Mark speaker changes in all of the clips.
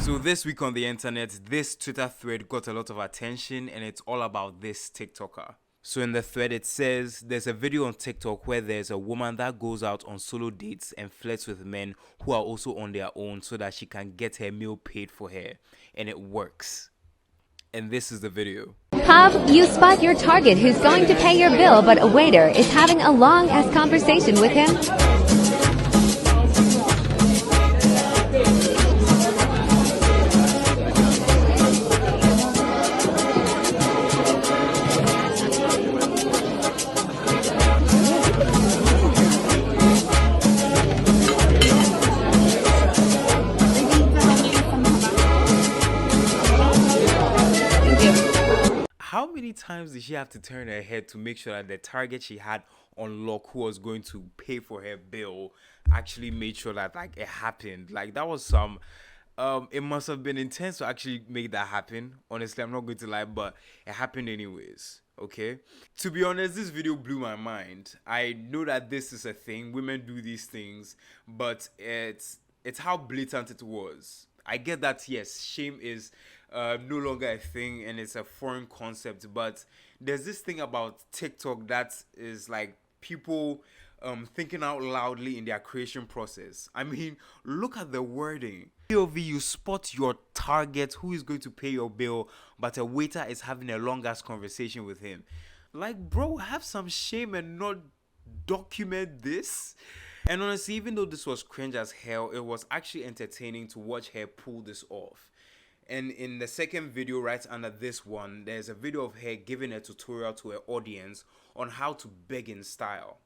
Speaker 1: So this week on the internet, this Twitter thread got a lot of attention, and it's all about this TikToker. So in the thread it says there's a video on TikTok where there's a woman that goes out on solo dates and flirts with men who are also on their own so that she can get her meal paid for her, and it works. And this is the video.
Speaker 2: Have you spot your target who's going to pay your bill, but a waiter is having a long-ass conversation with him?
Speaker 1: How many times did she have to turn her head to make sure that the target she had on lock, who was going to pay for her bill, actually made sure that like it happened? Like that was some it must have been intense to actually make that happen. Honestly, I'm not going to lie, but it happened anyways. Okay, to be honest, this video blew my mind. I know that this is a thing, women do these things, but it's how blatant it was. I get that, yes, shame is no longer a thing and it's a foreign concept, but there's this thing about TikTok that is like people thinking out loudly in their creation process. I mean, look at the wording. POV, you spot your target who is going to pay your bill, but a waiter is having a long ass conversation with him. Like, bro, have some shame and not document this. And honestly, even though this was cringe as hell, it was actually entertaining to watch her pull this off. And in the second video right under this one, there's a video of her giving a tutorial to her audience on how to beg in style.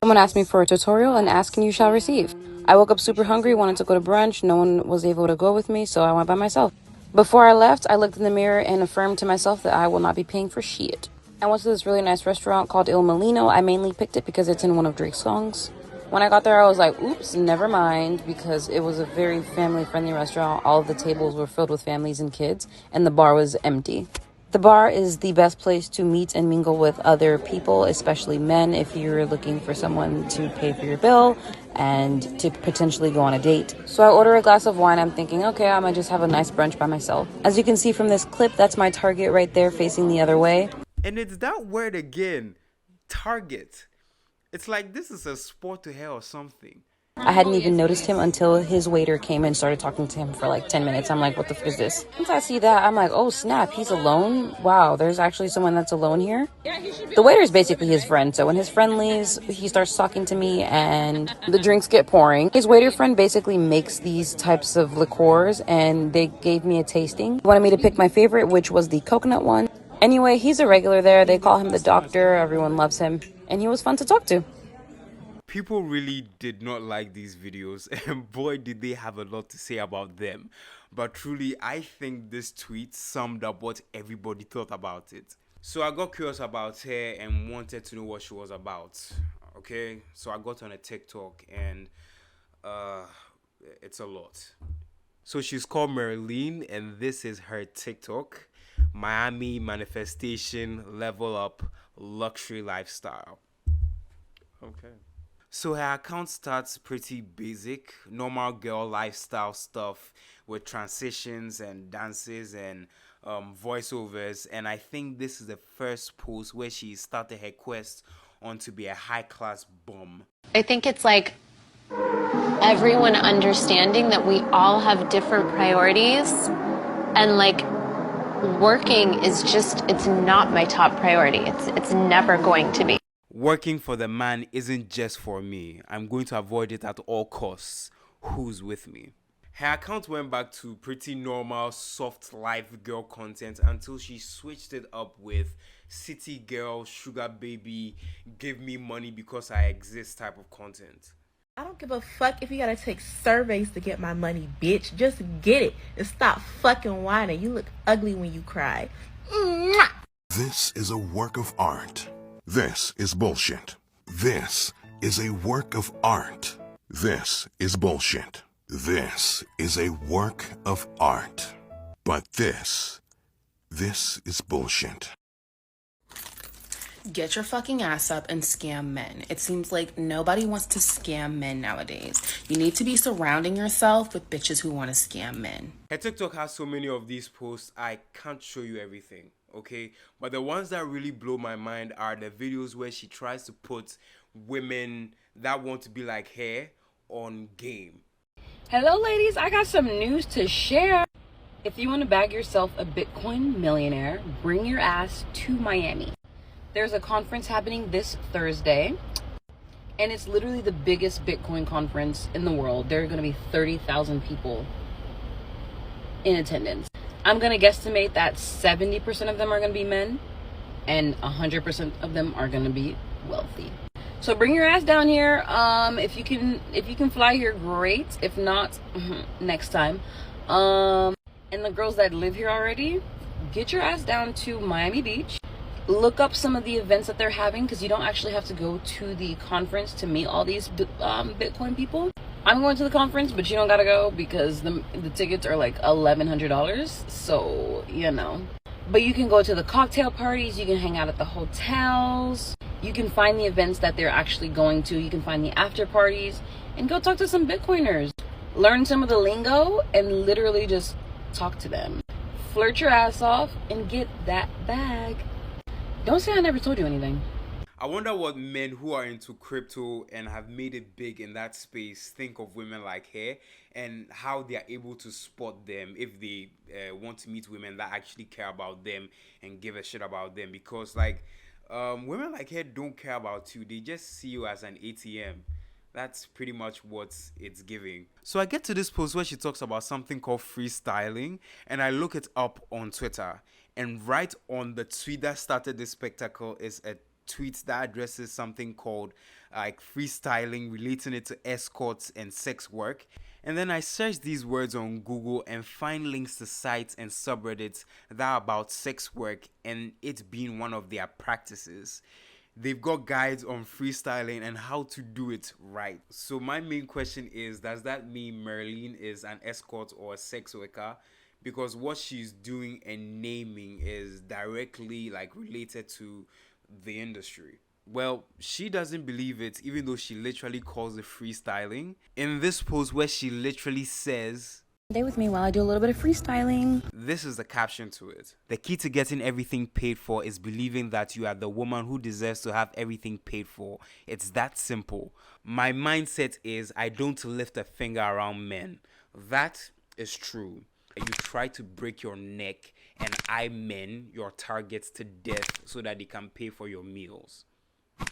Speaker 3: Someone asked me for a tutorial, and ask and you shall receive. I woke up super hungry, wanted to go to brunch. No one was able to go with me, so I went by myself. Before I left, I looked in the mirror and affirmed to myself that I will not be paying for shit. I went to this really nice restaurant called Il Molino. I mainly picked it because it's in one of Drake's songs. When I got there, I was like, oops, never mind, because it was a very family-friendly restaurant. All of the tables were filled with families and kids, and the bar was empty. The bar is the best place to meet and mingle with other people, especially men, if you're looking for someone to pay for your bill and to potentially go on a date. So I order a glass of wine. I'm thinking, okay, I'm gonna just have a nice brunch by myself. As you can see from this clip, that's my target right there facing the other way.
Speaker 1: And it's that word again, target. It's like this is a sport to her or something.
Speaker 3: I hadn't even noticed him until his waiter came and started talking to him for like 10 minutes. I'm like, what the f is this? Once I see that, I'm like, oh snap, he's alone? Wow, there's actually someone that's alone here? The waiter is basically his friend, so when his friend leaves, he starts talking to me and the drinks get pouring. His waiter friend basically makes these types of liqueurs and they gave me a tasting. He wanted me to pick my favorite, which was the coconut one. Anyway, he's a regular there. They call him the doctor. Everyone loves him. And he was fun to talk to.
Speaker 1: People really did not like these videos, and boy did they have a lot to say about them. But truly, I think this tweet summed up what everybody thought about it. So I got curious about her and wanted to know what she was about. Okay, so I got on a TikTok and it's a lot. So she's called Marilyn, and this is her TikTok: Miami manifestation, level up, luxury lifestyle. Okay. So her account starts pretty basic, normal girl lifestyle stuff with transitions and dances and voiceovers. And I think this is the first post where she started her quest on to be a high-class bum.
Speaker 4: I think it's like everyone understanding that we all have different priorities, and like working is just, it's not my top priority. It's never going to be.
Speaker 1: Working for the man isn't just for me. I'm going to avoid it at all costs. Who's with me? Her account went back to pretty normal, soft life girl content until she switched it up with city girl, sugar baby, give me money because I exist type of content.
Speaker 5: I don't give a fuck if you gotta take surveys to get my money, bitch. Just get it and stop fucking whining. You look ugly when you cry. Mwah!
Speaker 6: This is a work of art. This is bullshit. This is a work of art. This is bullshit. This is a work of art. But this is bullshit.
Speaker 7: Get your fucking ass up and scam men. It seems like nobody wants to scam men nowadays. You need to be surrounding yourself with bitches who want to scam men.
Speaker 1: Her TikTok has so many of these posts, I can't show you everything, okay? But the ones that really blow my mind are the videos where she tries to put women that want to be like her on game.
Speaker 3: Hello, ladies. I got some news to share. If you want to bag yourself a Bitcoin millionaire, bring your ass to Miami. There's a conference happening this Thursday, and it's literally the biggest Bitcoin conference in the world. There are going to be 30,000 people in attendance. I'm going to guesstimate that 70% of them are going to be men, and 100% of them are going to be wealthy. So bring your ass down here. If you can fly here, great. If not, next time. And the girls that live here already, get your ass down to Miami Beach. Look up some of the events that they're having, because you don't actually have to go to the conference to meet all these Bitcoin people. I'm going to the conference, but you don't gotta go because the tickets are like $1,100. So, you know. But you can go to the cocktail parties. You can hang out at the hotels. You can find the events that they're actually going to. You can find the after parties and go talk to some Bitcoiners. Learn some of the lingo and literally just talk to them. Flirt your ass off and get that bag. Don't say I never told you anything.
Speaker 1: I wonder what men who are into crypto and have made it big in that space think of women like her, and how they are able to spot them if they want to meet women that actually care about them and give a shit about them. Because like women like her don't care about you, they just see you as an ATM. That's pretty much what it's giving. So I get to this post where she talks about something called freestyling, and I look it up on Twitter, and right on the tweet that started this spectacle is a tweet that addresses something called like freestyling, relating it to escorts and sex work. And then I search these words on Google and find links to sites and subreddits that are about sex work and it being one of their practices. They've got guides on freestyling and how to do it right. So my main question is, does that mean Merlin is an escort or a sex worker? Because what she's doing and naming is directly like related to the industry. Well, she doesn't believe it, even though she literally calls it freestyling. In this post where she literally says,
Speaker 3: Stay with me while I do a little bit of freestyling.
Speaker 1: This is the caption to it. The key to getting everything paid for is believing that you are the woman who deserves to have everything paid for. It's that simple. My mindset is I don't lift a finger around men. That is true. You try to break your neck and eye men, your targets, to death so that they can pay for your meals.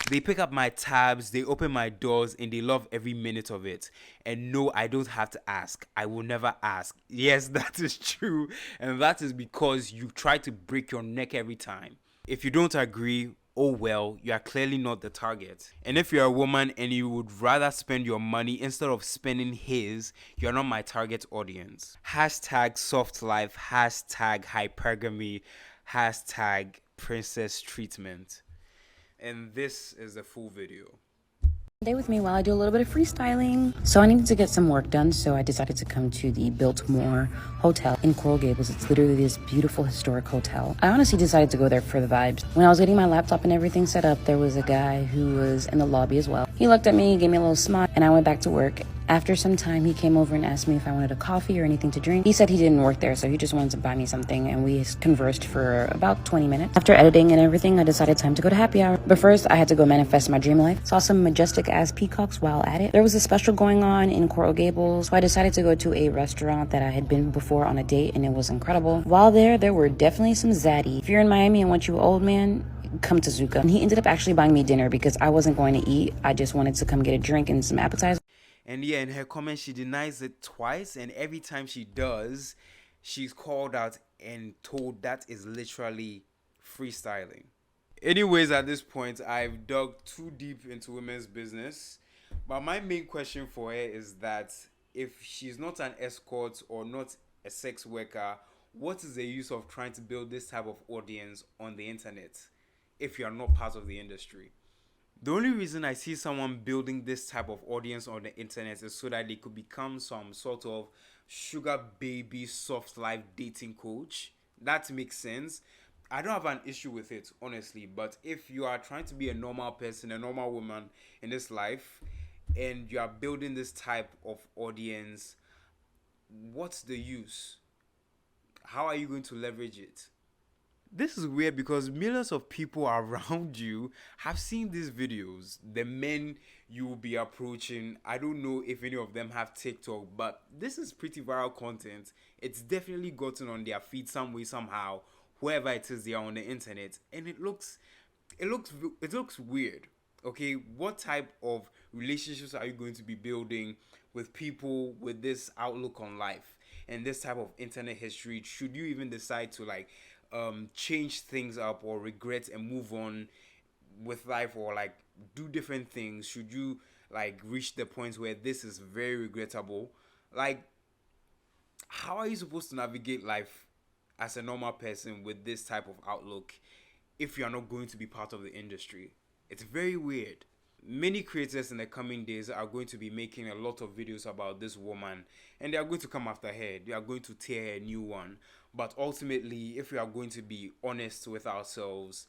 Speaker 1: They pick up my tabs, they open my doors, and they love every minute of it. And no, I don't have to ask. I will never ask. Yes, that is true. And that is because you try to break your neck every time. If you don't agree, oh well, you are clearly not the target. And if you're a woman and you would rather spend your money instead of spending his, you're not my target audience. Hashtag softlife, hashtag hypergamy, hashtag princess treatment. And this is the full video.
Speaker 3: Stay with me while I do a little bit of freestyling. So I needed to get some work done, so I decided to come to the Biltmore Hotel in Coral Gables. It's literally this beautiful historic hotel. I honestly decided to go there for the vibes. When I was getting my laptop and everything set up, there was a guy who was in the lobby as well. He looked at me, gave me a little smile, and I went back to work. After some time, he came over and asked me if I wanted a coffee or anything to drink. He said he didn't work there, so he just wanted to buy me something, and we conversed for about 20 minutes. After editing and everything, I decided time to go to happy hour. But first, I had to go manifest my dream life. Saw some majestic-ass peacocks while at it. There was a special going on in Coral Gables, so I decided to go to a restaurant that I had been before on a date, and it was incredible. While there were definitely some zaddy. If you're in Miami and want you an old man, come to Zuka. And he ended up actually buying me dinner because I wasn't going to eat. I just wanted to come get a drink and some appetizers.
Speaker 1: And yeah, in her comments, she denies it twice. And every time she does, she's called out and told that is literally freestyling. Anyways, at this point, I've dug too deep into women's business. But my main question for her is that if she's not an escort or not a sex worker, what is the use of trying to build this type of audience on the internet if you are not part of the industry? The only reason I see someone building this type of audience on the internet is so that they could become some sort of sugar baby soft life dating coach. That makes sense. I don't have an issue with it, honestly. But if you are trying to be a normal person, a normal woman in this life, and you are building this type of audience, what's the use? How are you going to leverage it? This is weird because millions of people around you have seen these videos. The men you will be approaching, I don't know if any of them have TikTok, but this is pretty viral content. It's definitely gotten on their feed some way, somehow, wherever it is they are on the internet, and it looks it looks weird. Okay, what type of relationships are you going to be building with people with this outlook on life and this type of internet history? Should you even decide to like change things up or regret and move on with life, or like do different things? Should you like reach the point where this is very regrettable? Like, how are you supposed to navigate life as a normal person with this type of outlook if you are not going to be part of the industry? It's very weird. Many creators in the coming days are going to be making a lot of videos about this woman, and they are going to come after her. They are going to tear her a new one. But ultimately, if we are going to be honest with ourselves,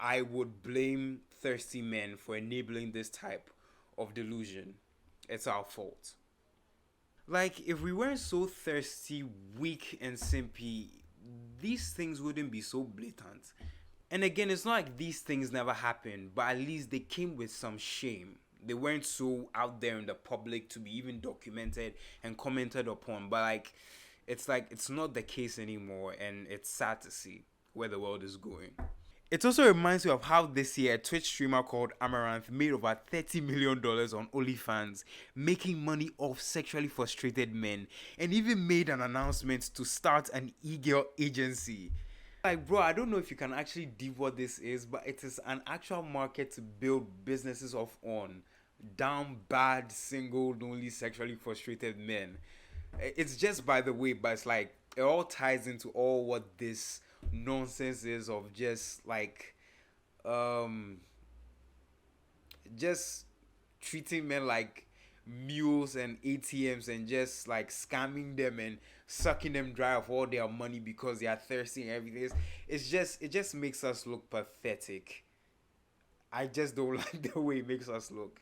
Speaker 1: I would blame thirsty men for enabling this type of delusion. It's our fault. Like, if we weren't so thirsty, weak, and simpy, these things wouldn't be so blatant. And again, it's not like these things never happened, but at least they came with some shame. They weren't so out there in the public to be even documented and commented upon. But like it's not the case anymore, and it's sad to see where the world is going. It also reminds me of how this year a Twitch streamer called Amaranth made over $30 million on OnlyFans, making money off sexually frustrated men, and even made an announcement to start an e-girl agency. Like, bro, I don't know if you can actually deep what this is, but it is an actual market to build businesses off on. Down bad, single, lonely, sexually frustrated men. It's just by the way, but it's like it all ties into all what this nonsense is of just like um just treating men like mules and ATMs and just like scamming them and sucking them dry of all their money because they are thirsty and everything. It just makes us look pathetic. I just don't like the way it makes us look.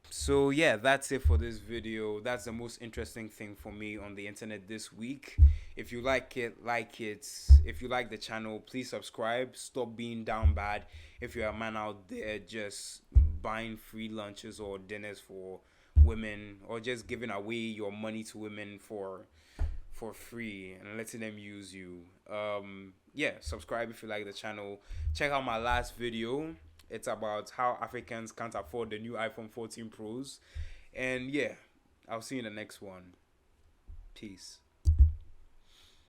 Speaker 1: So yeah, that's it for this video. That's the most interesting thing for me on the internet this week. If you like it, like it. If you like the channel, please subscribe. Stop being down bad. If you're a man out there just buying free lunches or dinners for women, or just giving away your money to women for free and letting them use you, yeah, subscribe if you like the channel. Check out my last video. It's about how Africans can't afford the new iPhone 14 Pros. And yeah, I'll see you in the next one. Peace.